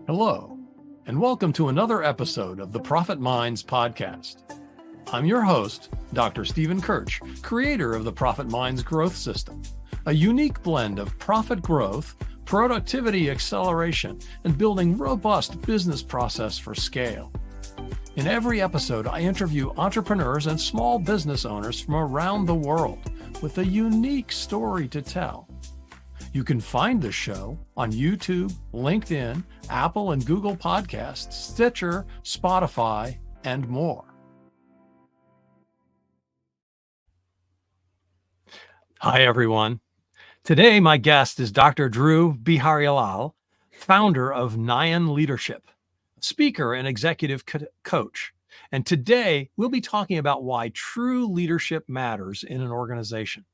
Hello, and welcome to another episode of the Profit Minds podcast. I'm your host, Dr. Stephen Kirch, creator of the Profit Minds Growth System, a unique blend of profit growth, productivity acceleration, and building robust business process for scale. In every episode, I interview entrepreneurs and small business owners from around the world with a unique story to tell. You can find the show on YouTube, LinkedIn, Apple and Google Podcasts, Stitcher, Spotify, and more. Hi, everyone. Today, my guest is Dr. Dhru Beeharilal, founder of Nyan Leadership, speaker and executive coach. And today, we'll be talking about why true leadership matters in an organization.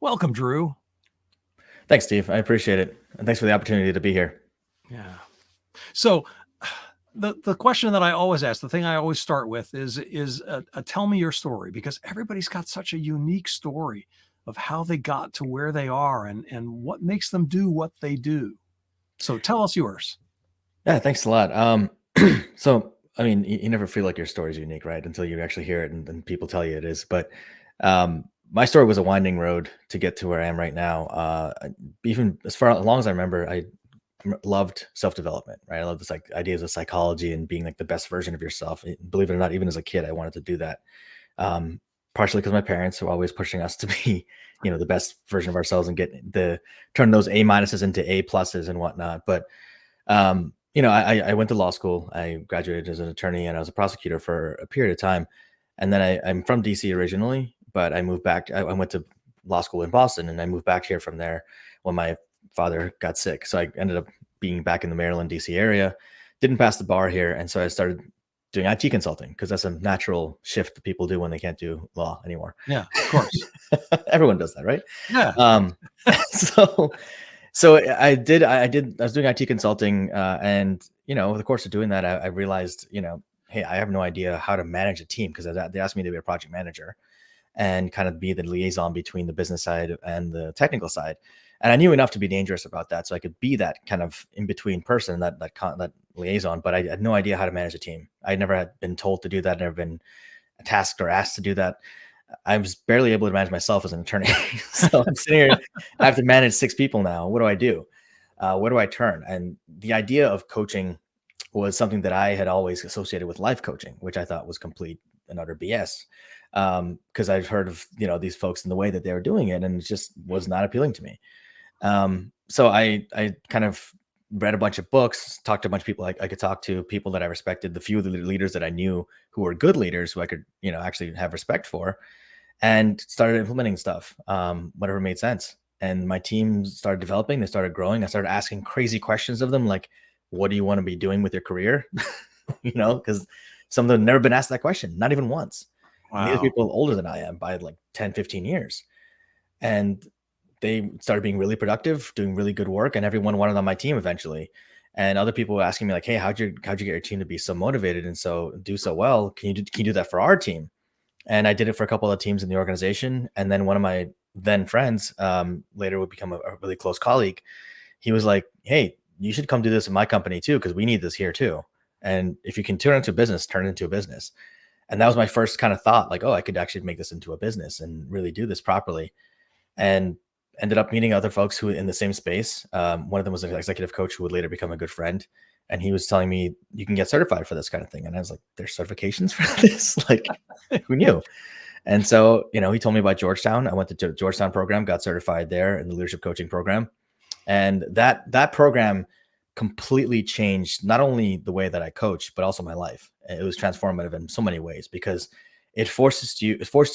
Welcome, Dhru. Thanks, Steve. I appreciate it. And thanks for the opportunity to be here. Yeah. So the question that I always ask, the thing I always start with is tell me your story, because everybody's got such a unique story of how they got to where they are and what makes them do what they do. So tell us yours. Yeah, thanks a lot. So, I mean, you never feel like your story is unique, right? Until you actually hear it and people tell you it is. But my story was a winding road to get to where I am right now. Even as long as I remember, I loved self-development, right? I love this like ideas of psychology and being like the best version of yourself. Believe it or not, even as a kid, I wanted to do that. Partially because my parents were always pushing us to be, the best version of ourselves and turn those A minuses into A pluses and whatnot. But, I went to law school. I graduated as an attorney and I was a prosecutor for a period of time. And then I'm from DC originally, but I moved back. I went to law school in Boston and I moved back here from there when my father got sick. So I ended up being back in the Maryland, DC area, didn't pass the bar here. And so I started doing IT consulting because that's a natural shift that people do when they can't do law anymore. Yeah, of course. Everyone does that, right? Yeah. So I was doing IT consulting, and over the course of doing that, I realized, hey, I have no idea how to manage a team because they asked me to be a project manager and kind of be the liaison between the business side and the technical side. And I knew enough to be dangerous about that, so I could be that kind of in between person, that liaison. But I had no idea how to manage a team. I never had been told to do that. Never been tasked or asked to do that. I was barely able to manage myself as an attorney. So I'm sitting here, I have to manage 6 people now. What do I do? Where do I turn? And the idea of coaching was something that I had always associated with life coaching, which I thought was complete and utter BS. Because I've heard of, these folks and the way that they were doing it, and it just was not appealing to me. So I kind of read a bunch of books, talked to a bunch of people I could talk to, people that I respected, the few of the leaders that I knew who were good leaders who I could, actually have respect for, and started implementing stuff, whatever made sense. And my team started developing, they started growing. I started asking crazy questions of them, like, what do you want to be doing with your career? Because some of them had never been asked that question, not even once. Wow. And these are people older than I am by like 10, 15 years. And they started being really productive, doing really good work, and everyone wanted on my team eventually. And other people were asking me like, hey, how'd you get your team to be so motivated and do so well? Can you do that for our team? And I did it for a couple of teams in the organization. And then one of my then friends, later would become a really close colleague. He was like, hey, you should come do this in my company too, because we need this here too. And if you can turn it into a business, turn it into a business. And that was my first kind of thought, like, oh, I could actually make this into a business and really do this properly. And ended up meeting other folks who in the same space. One of them was an executive coach who would later become a good friend. And he was telling me, you can get certified for this kind of thing. And I was like, there's certifications for this? Like, who knew? And so, he told me about Georgetown. I went to Georgetown program, got certified there in the leadership coaching program. And that program completely changed not only the way that I coach, but also my life. It was transformative in so many ways because it forced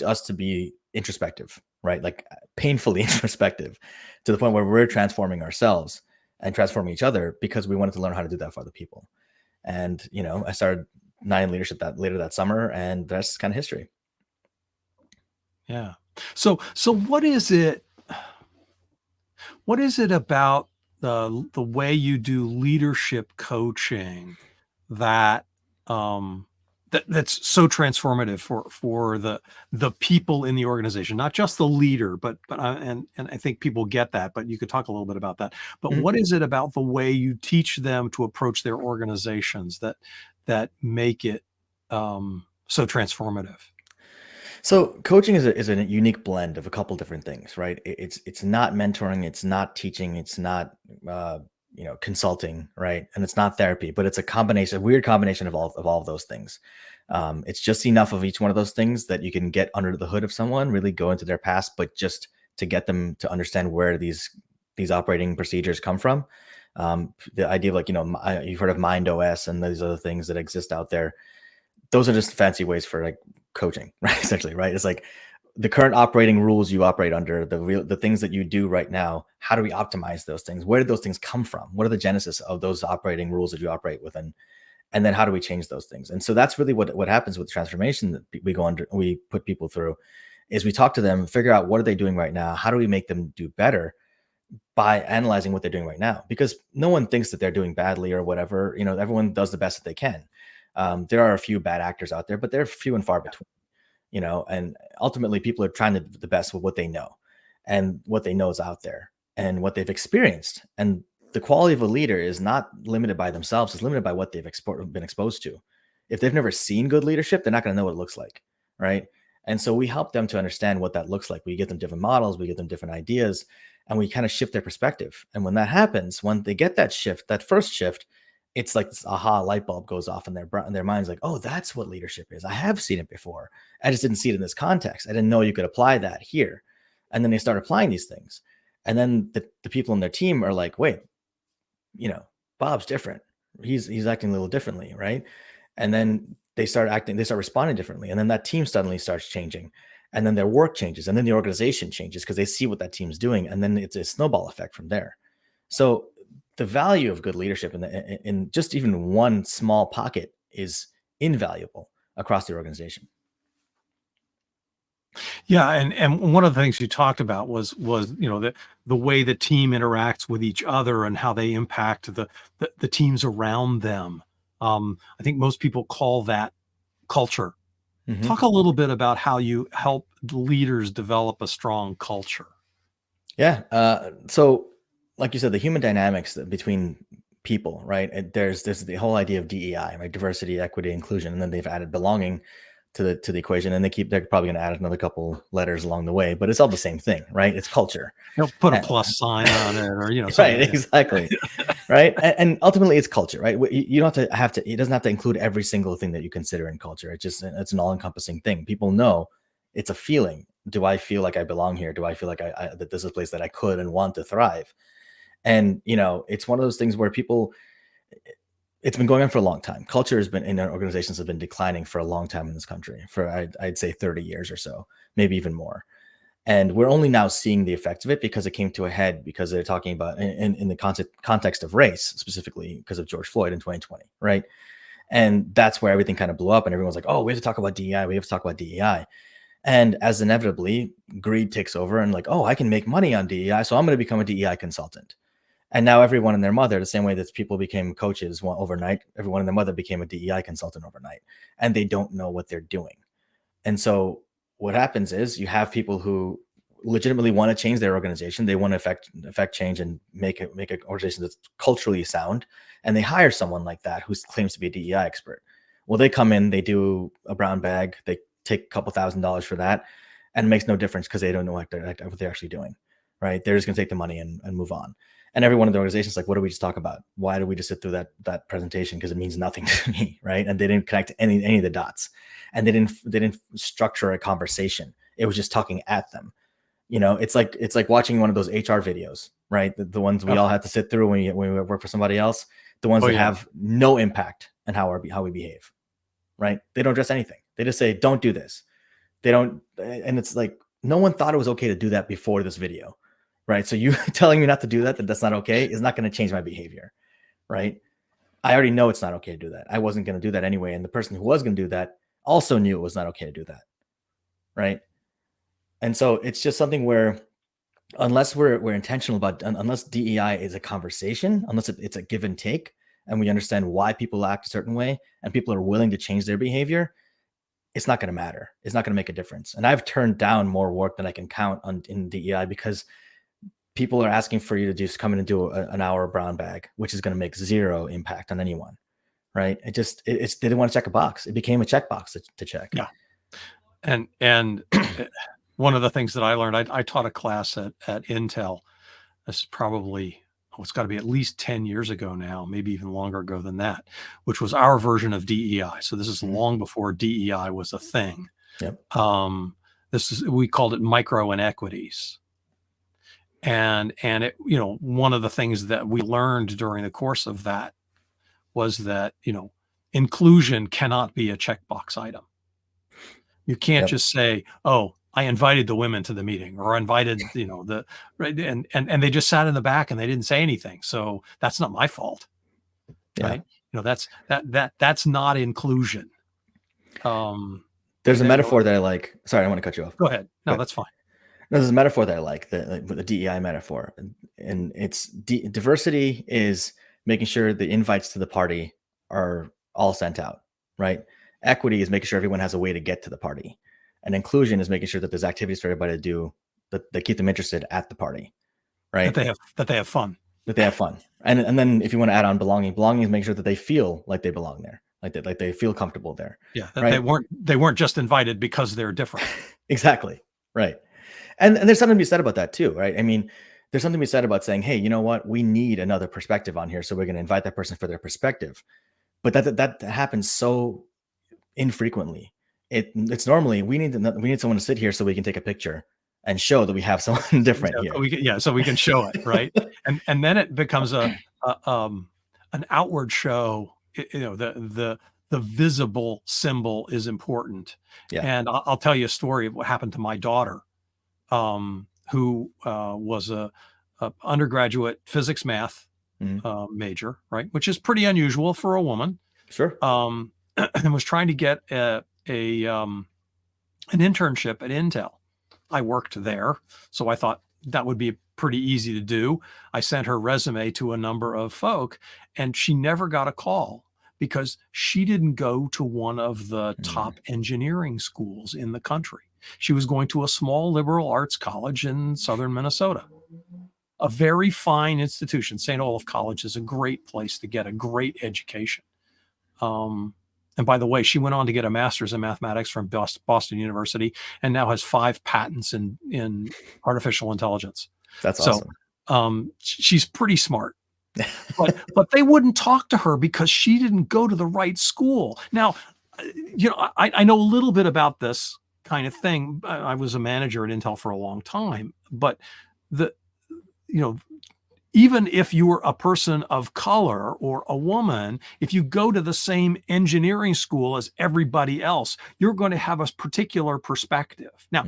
us to be introspective, right? Like painfully introspective, to the point where we're transforming ourselves and transforming each other because we wanted to learn how to do that for other people. And, I started Nyan Leadership later that summer, and that's kind of history. Yeah. So what is it about the way you do leadership coaching that that's so transformative for the people in the organization, not just the leader, but and I think people get that, but you could talk a little bit about that. But Mhm. what is it about the way you teach them to approach their organizations that make it so transformative? So coaching is a unique blend of a couple different things, right? It's not mentoring, it's not teaching, it's not uh, consulting, right? And it's not therapy, but it's a combination, a weird combination of all of those things. It's just enough of each one of those things that you can get under the hood of someone, really go into their past, but just to get them to understand where these operating procedures come from. The idea of, like, you've heard of Mind OS and these other things that exist out there. Those are just fancy ways for, like, coaching, right? Essentially, right? It's like the current operating rules you operate under, the things that you do right now. How do we optimize those things? Where did those things come from? What are the genesis of those operating rules that you operate within? And then how do we change those things? And so that's really what happens with transformation that we put people through, is we talk to them, figure out what are they doing right now? How do we make them do better by analyzing what they're doing right now? Because no one thinks that they're doing badly or whatever. Everyone does the best that they can. There are a few bad actors out there, but they're few and far between. And ultimately people are trying to do the best with what they know, and what they know is out there and what they've experienced. And the quality of a leader is not limited by themselves, it's limited by what they've been exposed to. If they've never seen good leadership, they're not going to know what it looks like, right? And so we help them to understand what that looks like. We give them different models, we give them different ideas, and we kind of shift their perspective. And when that happens, when they get that shift, that first shift, it's like this aha light bulb goes off in their minds, like, oh, that's what leadership is. I have seen it before. I just didn't see it in this context. I didn't know you could apply that here. And then they start applying these things. And then the people in their team are like, wait, Bob's different. He's acting a little differently, right? And then they start responding differently. And then that team suddenly starts changing. And then their work changes. And then the organization changes because they see what that team's doing. And then it's a snowball effect from there. So the value of good leadership in just even one small pocket is invaluable across the organization. Yeah, and one of the things you talked about was the way the team interacts with each other and how they impact the teams around them. I think most people call that culture. Mhm. Talk a little bit about how you help leaders develop a strong culture. Yeah. So, like you said, the human dynamics between people, right? There's the whole idea of DEI, right? Diversity, equity, inclusion, and then they've added belonging to the equation, and they're probably going to add another couple letters along the way, but it's all the same thing, right? It's culture. They'll put a And- plus sign on it, or right, something. exactly. Right, and ultimately it's culture, right? You don't have to it doesn't have to include every single thing that you consider in culture. It's an all-encompassing thing. People know it's a feeling. Do I feel like I belong here? Do I feel like that this is a place that I could and want to thrive? And it's one of those things where people, it's been going on for a long time. Culture has been in our organizations have been declining for a long time in this country, for I'd say 30 years or so, maybe even more. And we're only now seeing the effects of it because it came to a head because they're talking about in the context of race, specifically because of George Floyd in 2020, right? And that's where everything kind of blew up, and everyone's like, oh, we have to talk about DEI. We have to talk about DEI. And as inevitably, greed takes over, and like, oh, I can make money on DEI, so I'm going to become a DEI consultant. And now everyone and their mother, the same way that people became coaches overnight, everyone and their mother became a DEI consultant overnight, and they don't know what they're doing. And so what happens is you have people who legitimately want to change their organization. They want to affect change and make an organization that's culturally sound. And they hire someone like that who claims to be a DEI expert. Well, they come in, they do a brown bag, they take a couple $1,000s for that, and it makes no difference because they don't know what they're actually doing. Right? They're just going to take the money and move on. And every one of the organizations like, what did we just talk about? Why did we just sit through that presentation? Because it means nothing to me, right? And they didn't connect any of the dots, and they didn't structure a conversation. It was just talking at them. It's like watching one of those HR videos, right? The ones we all have to sit through when we work for somebody else. The ones that have no impact on how we behave, right? They don't address anything. They just say, don't do this. They don't, and it's like no one thought it was okay to do that before this video, right? So you telling me not to do that's not okay, is not going to change my behavior, right? I already know it's not okay to do that. I wasn't going to do that anyway, and the person who was going to do that also knew it was not okay to do that, right? And so it's just something where unless we're intentional about, unless DEI is a conversation, unless it's a give and take, and we understand why people act a certain way and people are willing to change their behavior, it's not going to matter. It's not going to make a difference. And I've turned down more work than I can count in DEI because people are asking for you to just come in and do an hour brown bag, which is going to make zero impact on anyone. Right. It's they didn't want to check a box. It became a checkbox to check. Yeah. And one of the things that I learned, I taught a class at Intel. This is probably, it's got to be at least 10 years ago now, maybe even longer ago than that, which was our version of DEI. So this is long before DEI was a thing. Yep. We called it micro inequities. And it, one of the things that we learned during the course of that was that, inclusion cannot be a checkbox item. You can't just say, oh, I invited the women to the meeting, or I invited, right. And they just sat in the back and they didn't say anything. So that's not my fault. Yeah. Right. That's not inclusion. There's a metaphor that I like. Sorry, I don't want to cut you off. Go ahead. No, that's fine. No, there's a metaphor that I like, the DEI metaphor. And it's diversity is making sure the invites to the party are all sent out, right? Equity is making sure everyone has a way to get to the party. And inclusion is making sure that there's activities for everybody to do that keep them interested at the party, right? That they have fun. That they have fun. And then if you want to add on belonging is making sure that they feel like they belong there, like they feel comfortable there. Yeah, that right? they weren't just invited because they're different. Exactly, right. And there's something to be said about that too, right? I mean, there's something to be said about saying, hey, you know what? We need another perspective on here, so we're going to invite that person for their perspective. But that happens so infrequently. It's normally we need someone to sit here so we can take a picture and show that we have someone different here. So we can show it, right? and then it becomes an outward show. The visible symbol is important. Yeah. And I'll tell you a story of what happened to my daughter, who was a undergraduate physics math major, right? Which is pretty unusual for a woman. Sure. And was trying to get an internship at Intel. I worked there, so I thought that would be pretty easy to do. I sent her resume to a number of folk, and she never got a call because she didn't go to one of the top engineering schools in the country. She was going to a small liberal arts college in southern Minnesota, a very fine institution. St. Olaf College is a great place to get a great education. And by the way, she went on to get a master's in mathematics from Boston University and now has 5 patents in artificial intelligence. That's awesome. So she's pretty smart. But they wouldn't talk to her because she didn't go to the right school. Now, I know a little bit about this kind of thing. I was a manager at Intel for a long time, but even if you were a person of color or a woman, if you go to the same engineering school as everybody else, you're going to have a particular perspective. Now,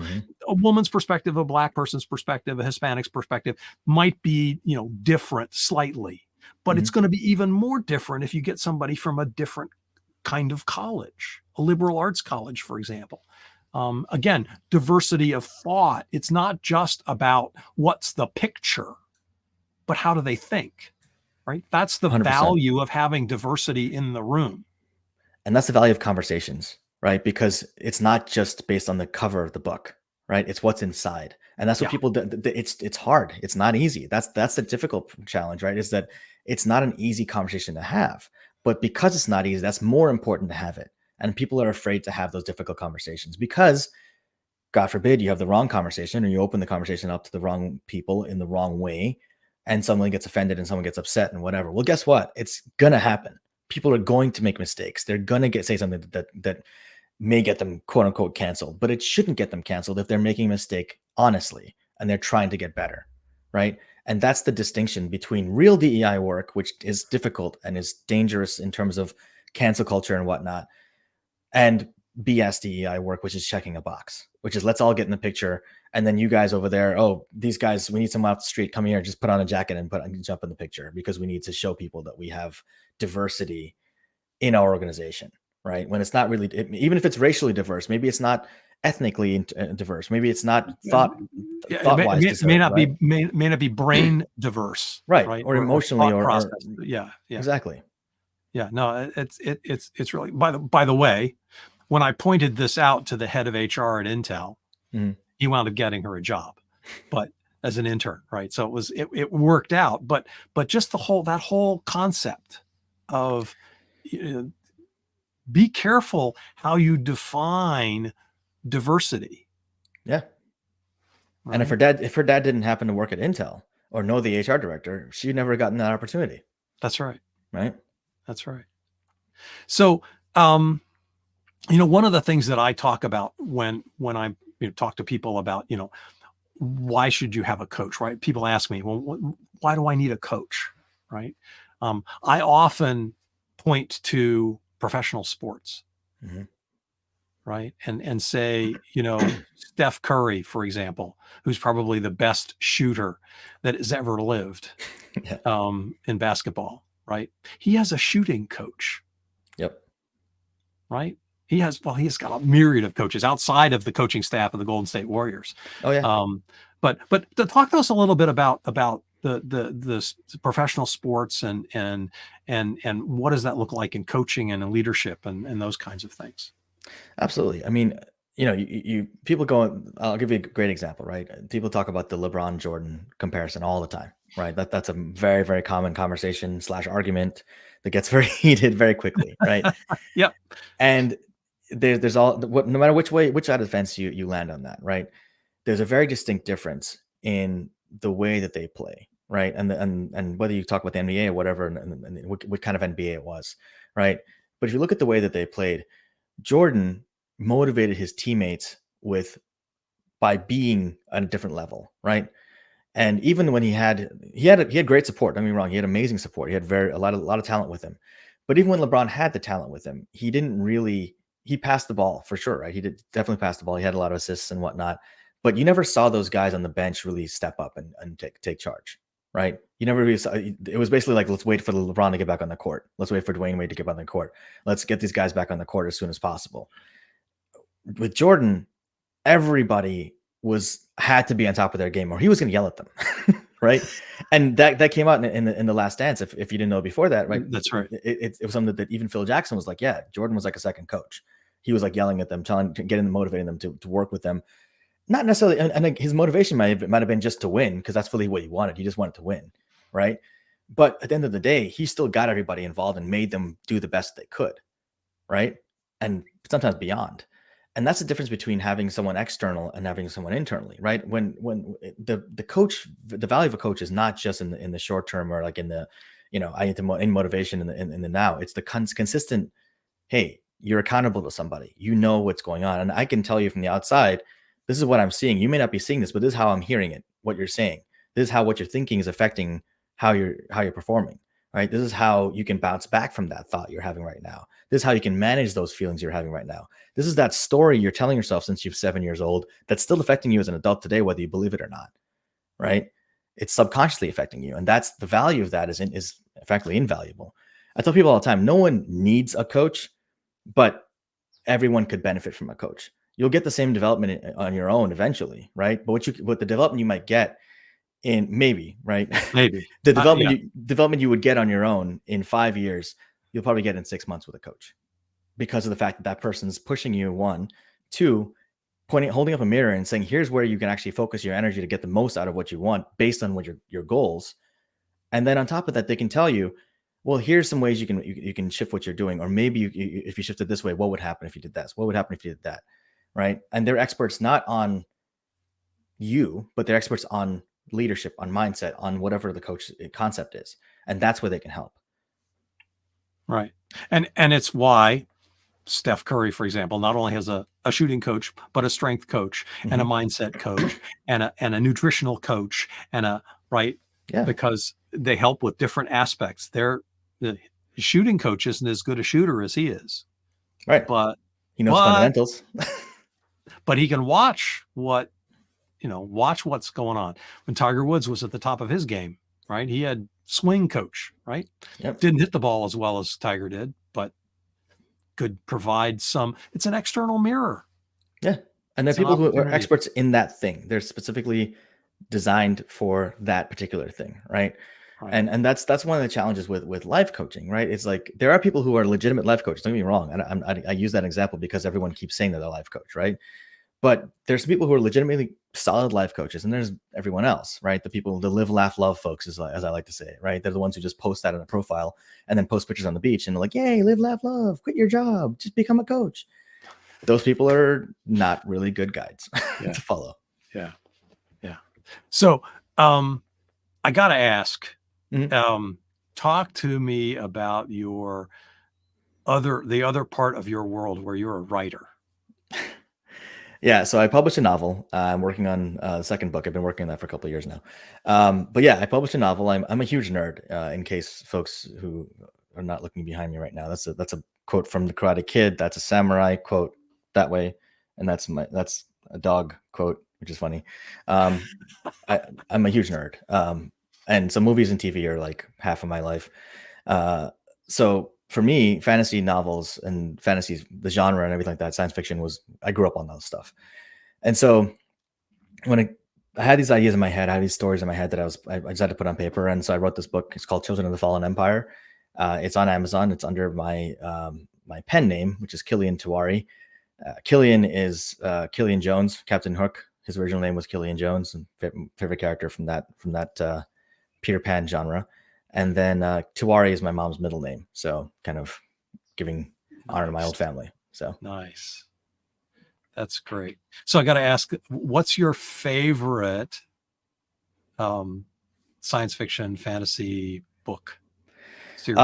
a woman's perspective, a Black person's perspective, a Hispanic's perspective might be, different slightly, but it's going to be even more different if you get somebody from a different kind of college, a liberal arts college, for example. Again, diversity of thought. It's not just about what's the picture, but how do they think, right? That's the 100%. Value of having diversity in the room. And that's the value of conversations, right? Because it's not just based on the cover of the book, right? It's what's inside. And that's what people do. It's hard. It's not easy. That's the difficult challenge, right? Is that it's not an easy conversation to have, but because it's not easy, that's more important to have it. And people are afraid to have those difficult conversations because, God forbid, you have the wrong conversation or you open the conversation up to the wrong people in the wrong way, and someone gets offended and someone gets upset and whatever. Well, guess what? It's going to happen. People are going to make mistakes. They're going to say something that may get them quote unquote canceled, but it shouldn't get them canceled if they're making a mistake honestly and they're trying to get better, right? And that's the distinction between real DEI work, which is difficult and is dangerous in terms of cancel culture and whatnot, and BS DEI work, which is checking a box, which is let's all get in the picture. And then you guys over there, oh, these guys, we need someone off the street. Come here, just put on a jacket and jump in the picture because we need to show people that we have diversity in our organization, right? When it's not really, even if it's racially diverse, maybe it's not ethnically diverse. Maybe it's not thought-wise. It may not be brain diverse, right? Or emotionally, or exactly. Yeah, no, it's really, by the way, when I pointed this out to the head of HR at Intel, Mhm. he wound up getting her a job, but as an intern, right? So it worked out, but just that whole concept of, you know, be careful how you define diversity, Yeah. And right? if her dad didn't happen to work at Intel or know the HR director, she'd never gotten that opportunity, That's right. right? That's right. So, one of the things that I talk about when I talk to people about, why should you have a coach, right? People ask me, well, why do I need a coach, right? I often point to professional sports, Mhm. right? And say, Steph Curry, for example, who's probably the best shooter that has ever lived, Yeah. in basketball, right? He has a shooting coach, Yep. right? He has got a myriad of coaches outside of the coaching staff of the Golden State Warriors. Oh yeah. But to talk to us a little bit about the professional sports and what does that look like in coaching and in leadership and those kinds of things. Absolutely. I mean, you people go. I'll give you a great example, right? People talk about the LeBron Jordan comparison all the time, right? That's a very very common conversation slash argument that gets very heated very quickly, right? Yep. And there's all what no matter which side of the fence you land on that, right? There's a very distinct difference in the way that they play, right? And whether you talk about the NBA or whatever, and what kind of NBA it was, right? But if you look at the way that they played, Jordan motivated his teammates by being at a different level, right? And even when he had great support. Don't get me wrong, he had amazing support. He had a lot of talent with him. But even when LeBron had the talent with him, he passed the ball for sure, right? He did definitely pass the ball. He had a lot of assists and whatnot. But you never saw those guys on the bench really step up and take charge, right? You never really saw it. Was basically like, let's wait for LeBron to get back on the court. Let's wait for Dwayne Wade to get back on the court. Let's get these guys back on the court as soon as possible. With Jordan, everybody had to be on top of their game, or he was going to yell at them, right? And that came out in the Last Dance. If you didn't know before that, right? That's right. It was something that even Phil Jackson was like, yeah, Jordan was like a second coach. He was like yelling at them, motivating them to work with them. Not necessarily, and his motivation might have been just to win, because that's really what he wanted. He just wanted to win, right? But at the end of the day, he still got everybody involved and made them do the best they could, right? And sometimes beyond. And that's the difference between having someone external and having someone internally, right? When the coach, the value of a coach is not just in the short term, or like in the, in motivation in the now. It's the consistent. Hey, you're accountable to somebody. You know what's going on, and I can tell you from the outside, this is what I'm seeing. You may not be seeing this, but this is how I'm hearing it. What you're saying. This is how what you're thinking is affecting how you're performing. Right. This is how you can bounce back from that thought you're having right now. This is how you can manage those feelings you're having right now. This is that story you're telling yourself since you're 7 years old that's still affecting you as an adult today, whether you believe it or not. Right. It's subconsciously affecting you. And that's the value of that is effectively invaluable. I tell people all the time, no one needs a coach, but everyone could benefit from a coach. You'll get the same development on your own eventually, right? But what the development you might get in right, Maybe. the Yeah. development you would get on your own in 5 years, you'll probably get in 6 months with a coach, because of the fact that person's pushing you, one, two, holding up a mirror and saying, here's where you can actually focus your energy to get the most out of what you want based on what your goals. And then on top of that, they can tell you, well, here's some ways you can shift what you're doing, or maybe if you shifted this way, what would happen if you did this? What would happen if you did that? Right? And they're experts not on you, but they're experts on leadership, on mindset, on whatever the coach concept is, and that's where they can help. Right. And it's why Steph Curry, for example, not only has a shooting coach, but a strength coach and a mindset coach and a nutritional coach right. Yeah. Because they help with different aspects. The shooting coach isn't as good a shooter as he is. Right. But he knows fundamentals. But he can watch what's going on. When Tiger Woods was at the top of his game, right? He had swing coach, right? Yep. Didn't hit the ball as well as Tiger did, but could provide it's an external mirror. Yeah. And there are people who are experts in that thing. They're specifically designed for that particular thing, right? Right. And that's one of the challenges with life coaching, right? It's like there are people who are legitimate life coaches. Don't get me wrong. I use that example because everyone keeps saying that they're a life coach, right? But there's people who are legitimately solid life coaches, and there's everyone else, right? The people, the live, laugh, love folks, as I like to say, right? They're the ones who just post that in a profile and then post pictures on the beach and they're like, "Yay, live, laugh, love, quit your job, just become a coach." Those people are not really good guides Yeah. to follow. Yeah. Yeah. So I got to ask, talk to me about the other part of your world where you're a writer. Yeah, so I published a novel. I'm working on the second book. I've been working on that for a couple of years now. But yeah, I published a novel. I'm a huge nerd. In case folks who are not looking behind me right now, that's a quote from The Karate Kid. That's a samurai quote that way, and that's a dog quote, which is funny. I'm a huge nerd, and so movies and TV are like half of my life. So for me, fantasy novels and fantasy, the genre and everything like that, science fiction I grew up on those stuff. And so when I had these ideas in my head, I had these stories in my head that I decided to put on paper. And so I wrote this book. It's called Children of the Fallen Empire. It's on Amazon. It's under my pen name, which is Killian Tiwari. Killian is Killian Jones, Captain Hook. His original name was Killian Jones, and favorite character from that Peter Pan genre. And then Tiwari is my mom's middle name. So kind of giving honor to my old family. So nice. That's great. So I got to ask, what's your favorite science fiction fantasy book series?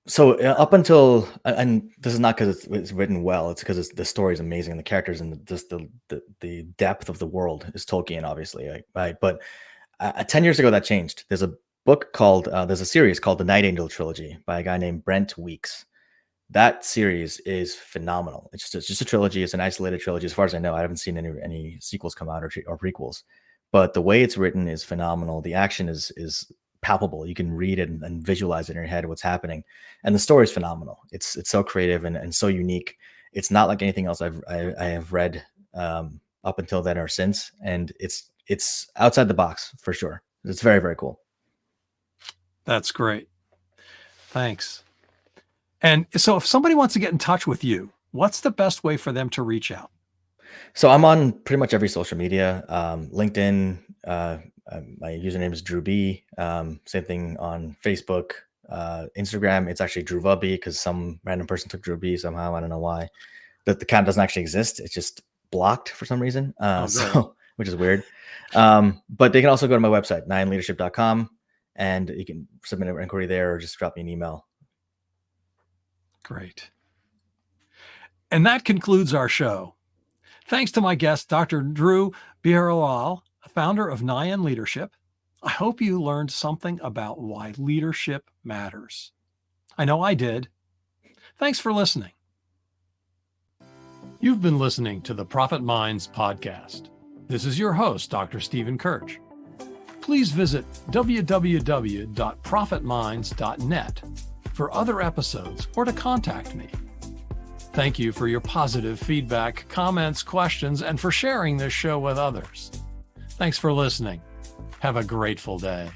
So up until, and this is not because it's written well, it's because the story is amazing and the characters and the depth of the world is Tolkien, obviously, right? But 10 years ago that changed. There's a series called the Night Angel Trilogy by a guy named Brent Weeks. That series is phenomenal. It's just a trilogy. It's an isolated trilogy. As far as I know, I haven't seen any sequels come out or prequels, but the way it's written is phenomenal. The action is palpable. You can read it and visualize it in your head what's happening, and the story is phenomenal. It's so creative and so unique. It's not like anything else I have read up until then or since, and it's outside the box for sure. It's very, very cool. That's great. Thanks. And so if somebody wants to get in touch with you, what's the best way for them to reach out? So I'm on pretty much every social media, LinkedIn. My username is Dhru B. Same thing on Facebook, Instagram. It's actually Dhruva B because some random person took Dhru B somehow. I don't know why. The account doesn't actually exist. It's just blocked for some reason. Which is weird. But they can also go to my website, nineLeadership.com, and you can submit an inquiry there or just drop me an email. Great. And that concludes our show. Thanks to my guest, Dr. Dhru Beeharilal, founder of Nyan Leadership. I hope you learned something about why leadership matters. I know I did. Thanks for listening. You've been listening to the Profit Minds podcast. This is your host, Dr. Stephen Kirch. Please visit www.profitminds.net for other episodes or to contact me. Thank you for your positive feedback, comments, questions, and for sharing this show with others. Thanks for listening. Have a grateful day.